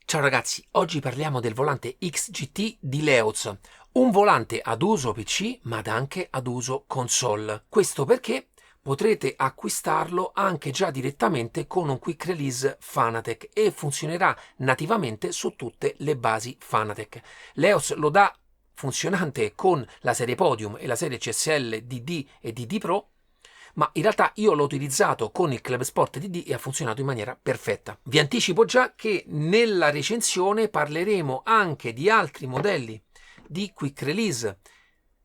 Ciao ragazzi, oggi parliamo del volante XGT di Leoz, un volante ad uso PC ma anche ad uso console. Questo perché potrete acquistarlo anche già direttamente con un quick release Fanatec e funzionerà nativamente su tutte le basi Fanatec. Leoz lo dà funzionante con la serie Podium e la serie CSL DD e DD Pro, ma in realtà io l'ho utilizzato con il Club Sport DD e ha funzionato in maniera perfetta. Vi anticipo già che nella recensione parleremo anche di altri modelli di quick release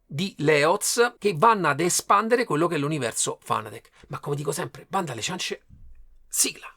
di Leoz che vanno ad espandere quello che è l'universo Fanatec. Ma come dico sempre, banda alle ciance, sigla!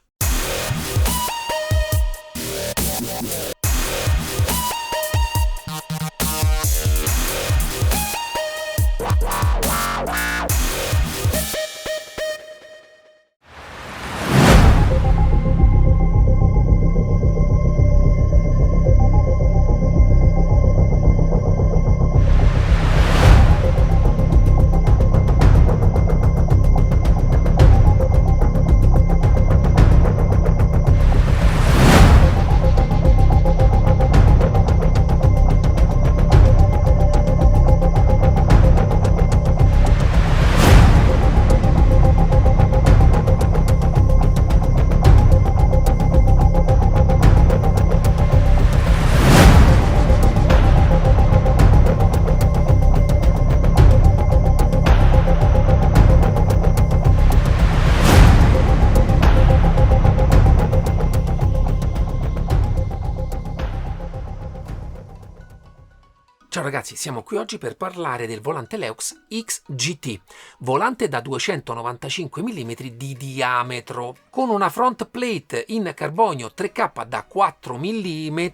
Ciao ragazzi, siamo qui oggi per parlare del volante Leoz XGT, volante da 295 mm di diametro, con una front plate in carbonio 3K da 4 mm,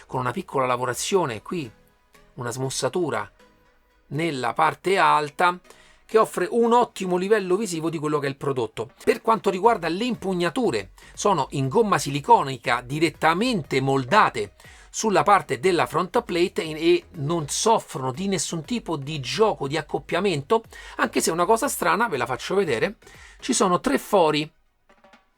con una piccola lavorazione qui, una smussatura nella parte alta, che offre un ottimo livello visivo di quello che è il prodotto. Per quanto riguarda le impugnature, sono in gomma siliconica direttamente moldate sulla parte della front plate e non soffrono di nessun tipo di gioco di accoppiamento, anche se una cosa strana, ve la faccio vedere, ci sono 3 fori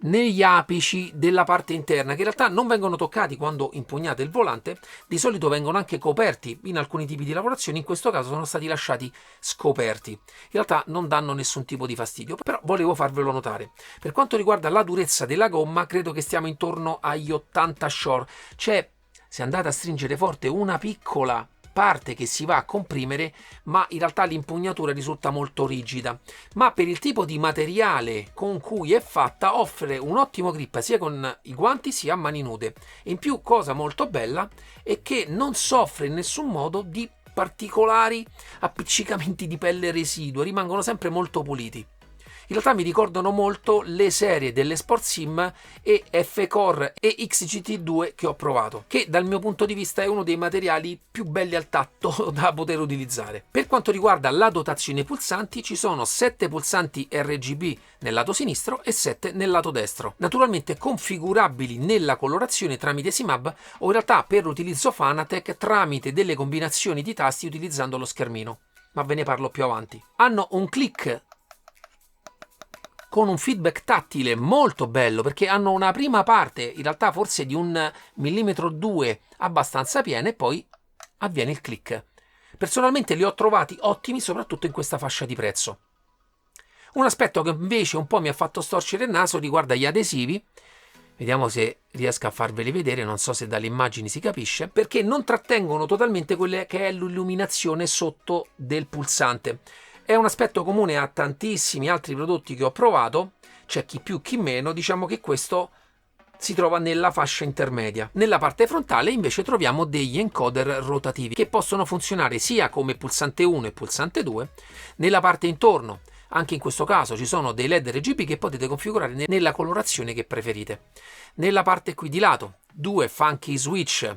negli apici della parte interna che in realtà non vengono toccati quando impugnate il volante, di solito vengono anche coperti in alcuni tipi di lavorazioni, in questo caso sono stati lasciati scoperti. In realtà non danno nessun tipo di fastidio, però volevo farvelo notare. Per quanto riguarda la durezza della gomma, credo che stiamo intorno agli 80 short, cioè se andate a stringere forte una piccola parte che si va a comprimere, ma in realtà l'impugnatura risulta molto rigida, ma per il tipo di materiale con cui è fatta offre un ottimo grip sia con i guanti sia a mani nude. In più, cosa molto bella è che non soffre in nessun modo di particolari appiccicamenti di pelle residua, rimangono sempre molto puliti. In realtà mi ricordano molto le serie delle Sport Sim e F-Core e XGT2 che ho provato, che dal mio punto di vista è uno dei materiali più belli al tatto da poter utilizzare. Per quanto riguarda la dotazione pulsanti, ci sono 7 pulsanti RGB nel lato sinistro e 7 nel lato destro, naturalmente configurabili nella colorazione tramite SIMAB o in realtà per l'utilizzo Fanatec tramite delle combinazioni di tasti utilizzando lo schermino, ma ve ne parlo più avanti. Hanno un click con un feedback tattile molto bello, perché hanno una prima parte in realtà forse di 1,2 mm abbastanza piena e poi avviene il click. Personalmente li ho trovati ottimi soprattutto in questa fascia di prezzo. Un aspetto che invece un po' mi ha fatto storcere il naso riguarda gli adesivi. Vediamo se riesco a farveli vedere, non so se dalle immagini si capisce, perché non trattengono totalmente quella che è l'illuminazione sotto del pulsante. È un aspetto comune a tantissimi altri prodotti che ho provato, c'è chi più chi meno, diciamo che questo si trova nella fascia intermedia. Nella parte frontale invece troviamo degli encoder rotativi che possono funzionare sia come pulsante 1 e pulsante 2, nella parte intorno. Anche in questo caso ci sono dei LED RGB che potete configurare nella colorazione che preferite. Nella parte qui di lato, 2 funky switch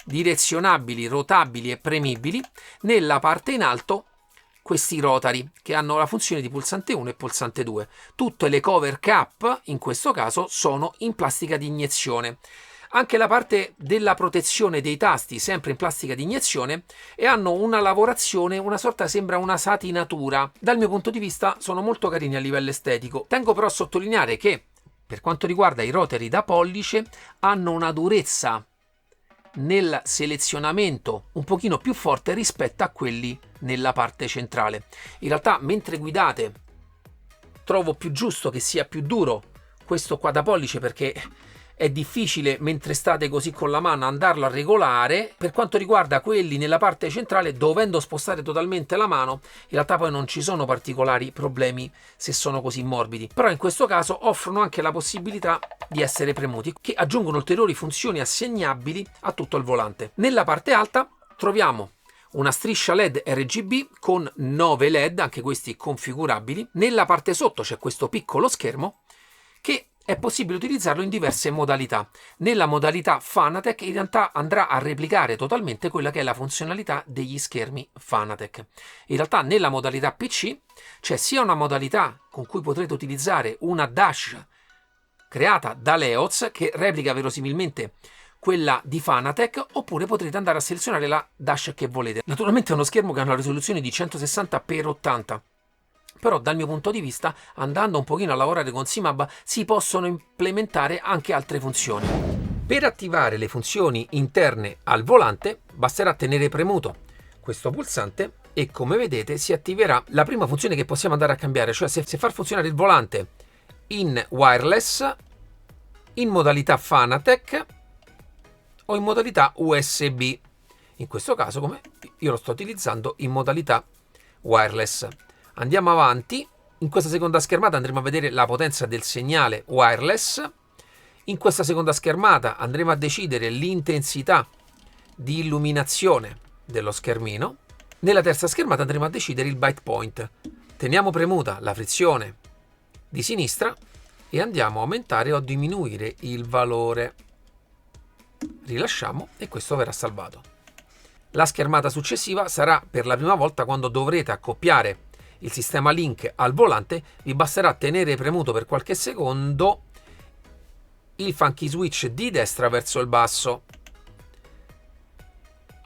direzionabili, rotabili e premibili. Nella parte in alto questi rotary che hanno la funzione di pulsante 1 e pulsante 2. Tutte le cover cap in questo caso sono in plastica di iniezione. Anche la parte della protezione dei tasti sempre in plastica di iniezione e hanno una lavorazione, una sorta, sembra una satinatura. Dal mio punto di vista sono molto carini a livello estetico. Tengo però a sottolineare che Per quanto riguarda i rotary da pollice, hanno una durezza nel selezionamento un pochino più forte rispetto a quelli nella parte centrale. In realtà, mentre guidate, trovo più giusto che sia più duro questo qua da pollice, perché è difficile mentre state così con la mano andarlo a regolare. Per quanto riguarda quelli nella parte centrale, dovendo spostare totalmente la mano, in realtà poi non ci sono particolari problemi se sono così morbidi, però in questo caso offrono anche la possibilità di essere premuti, che aggiungono ulteriori funzioni assegnabili a tutto il volante. Nella parte alta troviamo una striscia LED RGB con 9 LED, anche questi configurabili. Nella parte sotto c'è questo piccolo schermo che è possibile utilizzarlo in diverse modalità. Nella modalità Fanatec in realtà andrà a replicare totalmente quella che è la funzionalità degli schermi Fanatec. In realtà nella modalità PC c'è sia una modalità con cui potrete utilizzare una dash creata da Leoz, che replica verosimilmente quella di Fanatec, oppure potrete andare a selezionare la dash che volete. Naturalmente è uno schermo che ha una risoluzione di 160x80. Però dal mio punto di vista, andando un pochino a lavorare con SIMAB, si possono implementare anche altre funzioni. Per attivare le funzioni interne al volante basterà tenere premuto questo pulsante e, come vedete, si attiverà la prima funzione che possiamo andare a cambiare, cioè se far funzionare il volante in wireless, in modalità Fanatec o in modalità USB. In questo caso, come io lo sto utilizzando in modalità wireless. Andiamo avanti. In questa seconda schermata andremo a vedere la potenza del segnale wireless. In questa seconda schermata andremo a decidere l'intensità di illuminazione dello schermino. Nella terza schermata andremo a decidere il byte point. Teniamo premuta la frizione di sinistra e andiamo a aumentare o diminuire il valore. Rilasciamo e questo verrà salvato. La schermata successiva sarà per la prima volta quando dovrete accoppiare il sistema Link al volante. Vi basterà tenere premuto per qualche secondo il funky switch di destra verso il basso.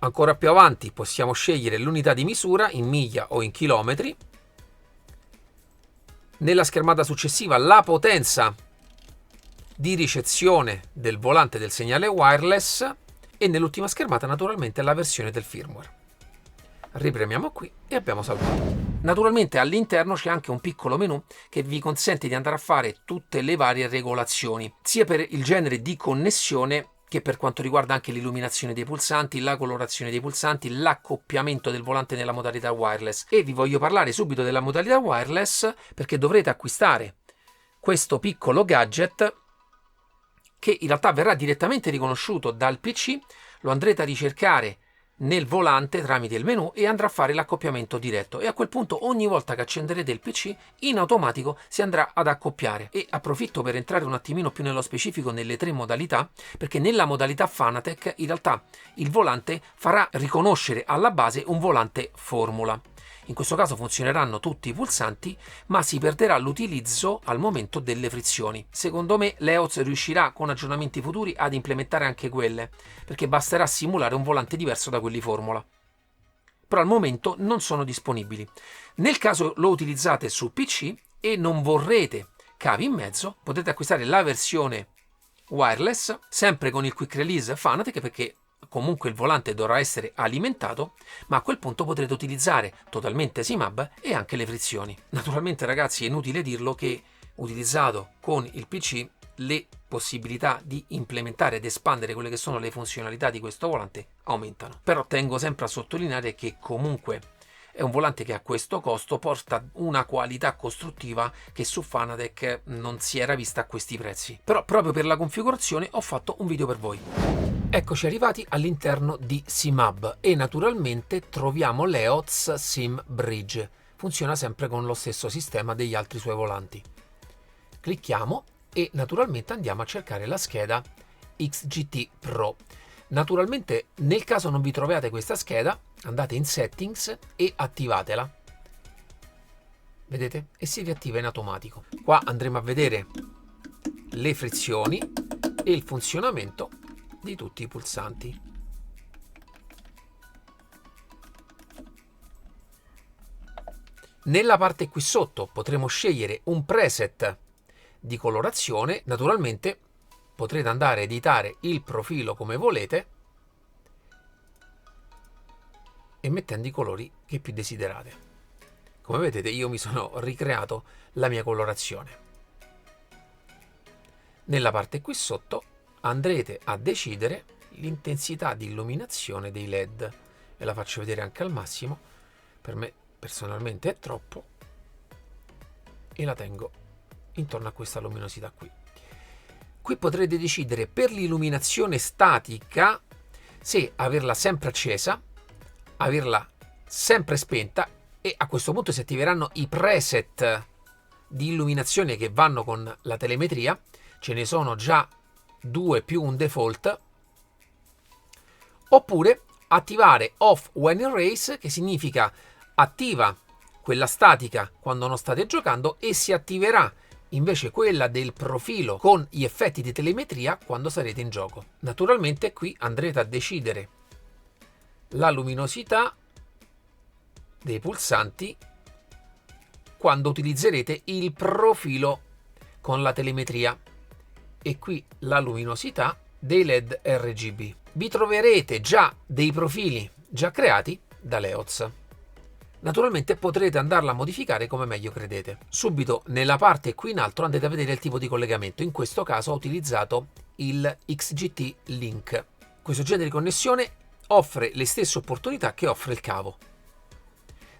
Ancora più avanti possiamo scegliere l'unità di misura in miglia o in chilometri. Nella schermata successiva la potenza di ricezione del volante del segnale wireless e nell'ultima schermata naturalmente la versione del firmware. Ripremiamo qui e abbiamo salvato. Naturalmente all'interno c'è anche un piccolo menu che vi consente di andare a fare tutte le varie regolazioni, sia per il genere di connessione che per quanto riguarda anche l'illuminazione dei pulsanti, la colorazione dei pulsanti, l'accoppiamento del volante nella modalità wireless. E vi voglio parlare subito della modalità wireless perché dovrete acquistare questo piccolo gadget che in realtà verrà direttamente riconosciuto dal PC, lo andrete a ricercare nel volante tramite il menu e andrà a fare l'accoppiamento diretto, e a quel punto ogni volta che accenderete il PC in automatico si andrà ad accoppiare. E approfitto per entrare un attimino più nello specifico nelle tre modalità, perché nella modalità Fanatec in realtà il volante farà riconoscere alla base un volante formula. In questo caso funzioneranno tutti i pulsanti, ma si perderà l'utilizzo al momento delle frizioni. Secondo me Leoz riuscirà con aggiornamenti futuri ad implementare anche quelle, perché basterà simulare un volante diverso da quelli formula. Però al momento non sono disponibili. Nel caso lo utilizzate su PC e non vorrete cavi in mezzo, potete acquistare la versione wireless, sempre con il quick release Fanatec, perché comunque il volante dovrà essere alimentato, ma a quel punto potrete utilizzare totalmente SIMAB e anche le frizioni. Naturalmente, ragazzi, è inutile dirlo che utilizzato con il PC le possibilità di implementare ed espandere quelle che sono le funzionalità di questo volante aumentano. Però tengo sempre a sottolineare che comunque è un volante che a questo costo porta una qualità costruttiva che su Fanatec non si era vista a questi prezzi. Però proprio per la configurazione ho fatto un video per voi. Eccoci arrivati all'interno di SIMAB e naturalmente troviamo Leoz Sim Bridge. Funziona sempre con lo stesso sistema degli altri suoi volanti. Clicchiamo e naturalmente andiamo a cercare la scheda XGT Pro. Naturalmente nel caso non vi troviate questa scheda, andate in Settings e attivatela. Vedete? E si riattiva in automatico. Qua andremo a vedere le frizioni e il funzionamento di tutti i pulsanti. Nella parte qui sotto potremo scegliere un preset di colorazione. Naturalmente potrete andare a editare il profilo come volete e mettendo i colori che più desiderate. Come vedete, io mi sono ricreato la mia colorazione. Nella parte qui sotto andrete a decidere l'intensità di illuminazione dei LED. Ve la faccio vedere anche al massimo. Per me personalmente è troppo e la tengo intorno a questa luminosità qui. Qui potrete decidere per l'illuminazione statica se averla sempre accesa, averla sempre spenta, e a questo punto si attiveranno i preset di illuminazione che vanno con la telemetria. Ce ne sono già 2 più un default. Oppure attivare off when in race, che significa attiva quella statica quando non state giocando e si attiverà invece quella del profilo con gli effetti di telemetria quando sarete in gioco. Naturalmente qui andrete a decidere la luminosità dei pulsanti quando utilizzerete il profilo con la telemetria e qui la luminosità dei LED RGB. Vi troverete già dei profili già creati da Leoz. Naturalmente potrete andarla a modificare come meglio credete. Subito nella parte qui in alto andate a vedere il tipo di collegamento. In questo caso ho utilizzato il XGT Link. Questo genere di connessione offre le stesse opportunità che offre il cavo.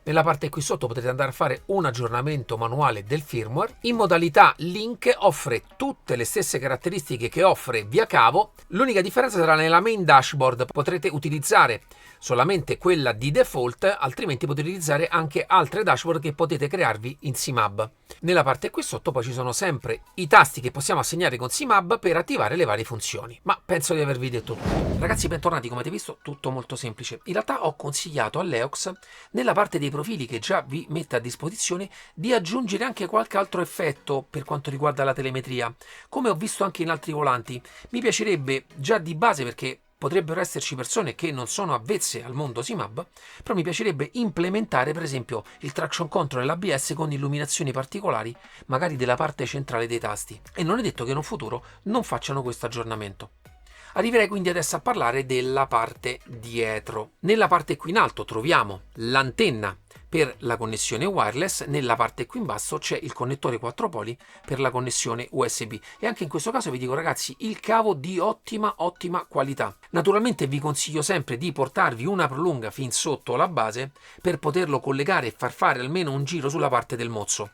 Nella parte qui sotto potete andare a fare un aggiornamento manuale del firmware. In modalità Link offre tutte le stesse caratteristiche che offre via cavo. L'unica differenza sarà nella main dashboard. Potrete utilizzare solamente quella di default, altrimenti potete utilizzare anche altre dashboard che potete crearvi in CMAB. Nella parte qui sotto poi ci sono sempre i tasti che possiamo assegnare con CMAB per attivare le varie funzioni. Ma penso di avervi detto tutto. Ragazzi, bentornati. Come avete visto, tutto molto semplice. In realtà ho consigliato a Leox, nella parte dei profili che già vi mette a disposizione, di aggiungere anche qualche altro effetto per quanto riguarda la telemetria. Come ho visto anche in altri volanti, mi piacerebbe già di base, perché potrebbero esserci persone che non sono avvezze al mondo CMAB, però mi piacerebbe implementare per esempio il traction control e l'ABS con illuminazioni particolari, magari della parte centrale dei tasti, e non è detto che in un futuro non facciano questo aggiornamento. Arriverei quindi adesso a parlare della parte dietro. Nella parte qui in alto troviamo l'antenna per la connessione wireless, nella parte qui in basso c'è il connettore 4 poli per la connessione USB, e anche in questo caso vi dico ragazzi, il cavo di ottima qualità. Naturalmente vi consiglio sempre di portarvi una prolunga fin sotto la base per poterlo collegare e far fare almeno un giro sulla parte del mozzo.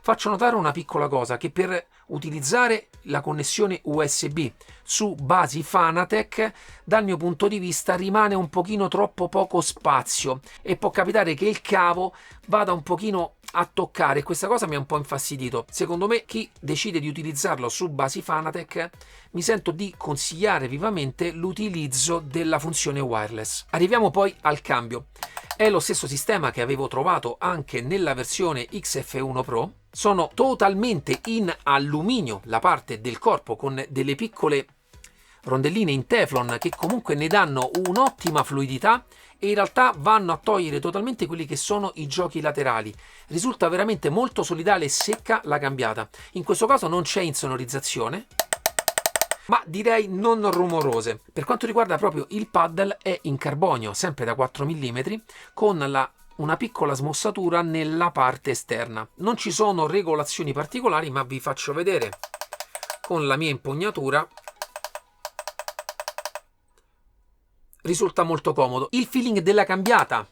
Faccio notare una piccola cosa, che per utilizzare la connessione USB su basi Fanatec, dal mio punto di vista rimane un pochino troppo poco spazio e può capitare che il cavo vada un pochino a toccare. Questa cosa mi ha un po' infastidito. Secondo me chi decide di utilizzarlo su basi Fanatec, mi sento di consigliare vivamente l'utilizzo della funzione wireless. Arriviamo poi al cambio. È lo stesso sistema che avevo trovato anche nella versione XF1 Pro. Sono totalmente in alluminio la parte del corpo, con delle piccole rondelline in Teflon che comunque ne danno un'ottima fluidità e in realtà vanno a togliere totalmente quelli che sono i giochi laterali. Risulta veramente molto solidale e secca la cambiata. In questo caso non c'è insonorizzazione, ma direi non rumorose. Per quanto riguarda proprio il paddle, è in carbonio, sempre da 4 mm, con una piccola smossatura nella parte esterna. Non ci sono regolazioni particolari, ma vi faccio vedere con la mia impugnatura. Risulta molto comodo. Il feeling della cambiata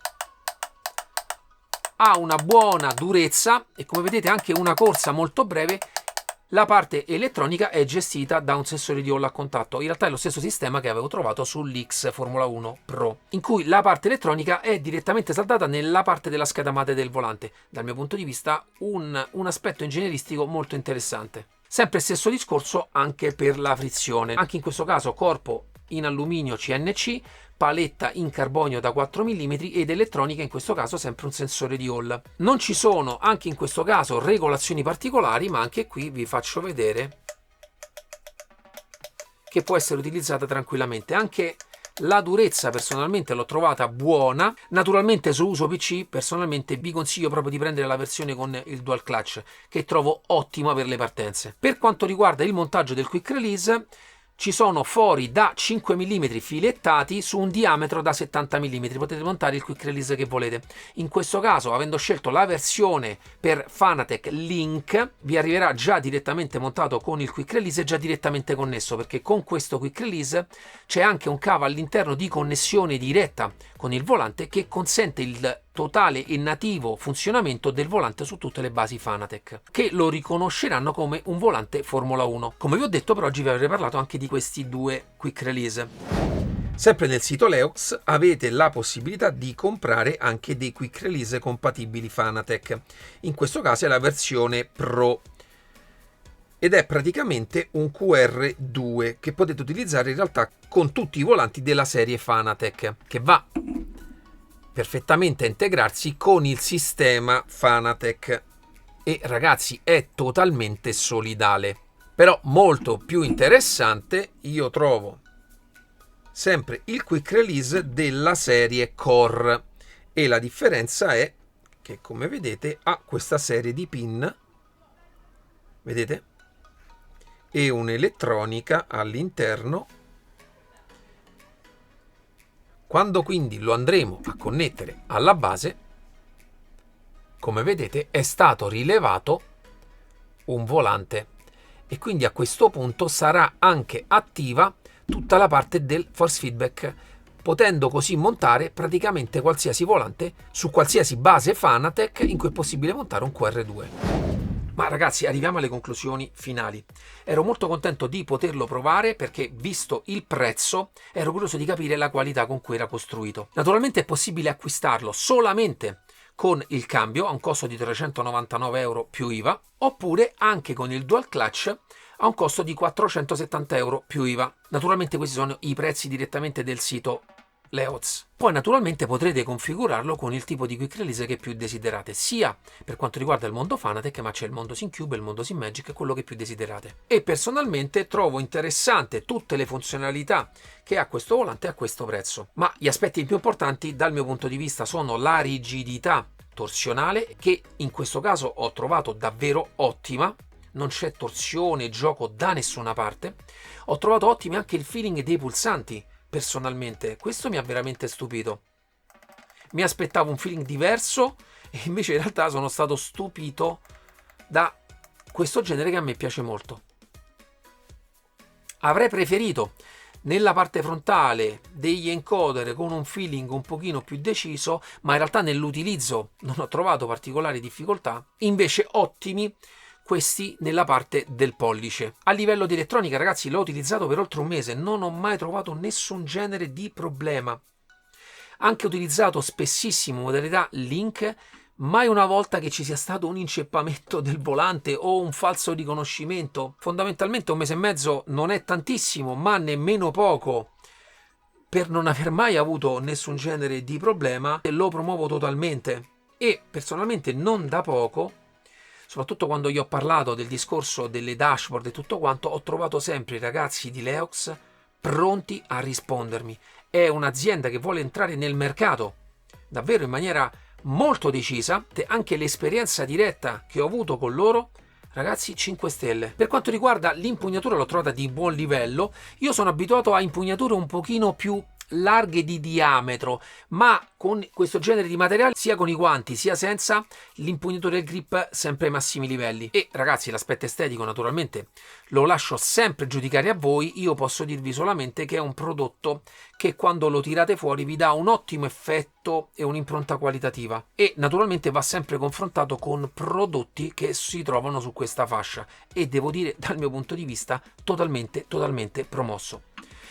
ha una buona durezza e come vedete anche una corsa molto breve. La parte elettronica è gestita da un sensore di Hall a contatto. In realtà è lo stesso sistema che avevo trovato sull'X Formula 1 Pro, in cui la parte elettronica è direttamente saldata nella parte della scheda madre del volante. Dal mio punto di vista un aspetto ingegneristico molto interessante. Sempre stesso discorso anche per la frizione. Anche in questo caso corpo in alluminio CNC, paletta in carbonio da 4 mm ed elettronica, in questo caso sempre un sensore di Hall. Non ci sono anche in questo caso regolazioni particolari, ma anche qui vi faccio vedere che può essere utilizzata tranquillamente. Anche La durezza personalmente l'ho trovata buona. Naturalmente su uso PC personalmente vi consiglio proprio di prendere la versione con il dual clutch, che trovo ottima per le partenze. Per quanto riguarda il montaggio del quick release, ci sono fori da 5 mm filettati su un diametro da 70 mm, potete montare il quick release che volete. In questo caso, avendo scelto la versione per Fanatec Link, vi arriverà già direttamente montato con il quick release e già direttamente connesso, perché con questo quick release c'è anche un cavo all'interno di connessione diretta con il volante che consente il totale e nativo funzionamento del volante su tutte le basi Fanatec, che lo riconosceranno come un volante Formula 1. Come vi ho detto, per oggi vi avrei parlato anche di questi due quick release. Sempre nel sito Leux avete la possibilità di comprare anche dei quick release compatibili Fanatec. In questo caso è la versione Pro ed è praticamente un QR2 che potete utilizzare in realtà con tutti i volanti della serie Fanatec, che va perfettamente a integrarsi con il sistema Fanatec e ragazzi è totalmente solidale. Però molto più interessante io trovo sempre il quick release della serie Core, e la differenza è che, come vedete, ha questa serie di pin, vedete, e un'elettronica all'interno. Quando quindi lo andremo a connettere alla base, come vedete, è stato rilevato un volante e quindi a questo punto sarà anche attiva tutta la parte del force feedback, potendo così montare praticamente qualsiasi volante su qualsiasi base Fanatec in cui è possibile montare un QR2. Ma ragazzi, arriviamo alle conclusioni finali. Ero molto contento di poterlo provare perché, visto il prezzo, ero curioso di capire la qualità con cui era costruito. Naturalmente è possibile acquistarlo solamente con il cambio a un costo di 399 euro più IVA, oppure anche con il dual clutch a un costo di 470 euro più IVA. Naturalmente questi sono i prezzi direttamente del sito Leux. Poi naturalmente potrete configurarlo con il tipo di quick release che più desiderate, sia per quanto riguarda il mondo Fanatec, ma c'è il mondo SimCube e il mondo SimMagic, quello che più desiderate. E personalmente trovo interessante tutte le funzionalità che ha questo volante a questo prezzo. Ma gli aspetti più importanti dal mio punto di vista sono la rigidità torsionale, che in questo caso ho trovato davvero ottima. Non c'è torsione, gioco da nessuna parte. Ho trovato ottimi anche il feeling dei pulsanti. Personalmente questo mi ha veramente stupito. Mi aspettavo un feeling diverso e invece in realtà sono stato stupito da questo genere che a me piace molto. Avrei preferito nella parte frontale degli encoder con un feeling un pochino più deciso, ma in realtà nell'utilizzo non ho trovato particolari difficoltà, invece ottimi questi nella parte del pollice. A livello di elettronica, ragazzi, l'ho utilizzato per oltre un mese, non ho mai trovato nessun genere di problema. Anche utilizzato spessissimo modalità Link, mai una volta che ci sia stato un inceppamento del volante o un falso riconoscimento. Fondamentalmente un mese e mezzo non è tantissimo, ma nemmeno poco per non aver mai avuto nessun genere di problema, e lo promuovo totalmente. E personalmente non da poco, soprattutto quando gli ho parlato del discorso delle dashboard e tutto quanto, ho trovato sempre i ragazzi di Leux pronti a rispondermi. È un'azienda che vuole entrare nel mercato davvero in maniera molto decisa. Anche l'esperienza diretta che ho avuto con loro, ragazzi, 5 stelle. Per quanto riguarda l'impugnatura, l'ho trovata di buon livello. Io sono abituato a impugnature un pochino più larghe di diametro, ma con questo genere di materiale, sia con i guanti sia senza, l'impugnatura e il grip sempre ai massimi livelli. E ragazzi, l'aspetto estetico naturalmente lo lascio sempre giudicare a voi. Io posso dirvi solamente che è un prodotto che quando lo tirate fuori vi dà un ottimo effetto e un'impronta qualitativa, e naturalmente va sempre confrontato con prodotti che si trovano su questa fascia, e devo dire, dal mio punto di vista, totalmente promosso.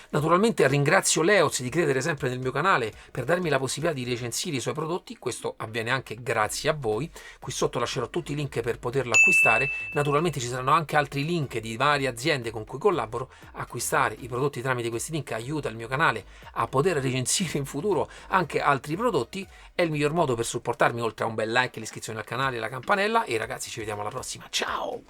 Naturalmente ringrazio Leux di credere sempre nel mio canale per darmi la possibilità di recensire i suoi prodotti. Questo avviene anche grazie a voi. Qui sotto lascerò tutti i link per poterlo acquistare. Naturalmente ci saranno anche altri link di varie aziende con cui collaboro. Acquistare i prodotti tramite questi link aiuta il mio canale a poter recensire in futuro anche altri prodotti. È il miglior modo per supportarmi, oltre a un bel like, l'iscrizione al canale e la campanella. E ragazzi, ci vediamo alla prossima. Ciao!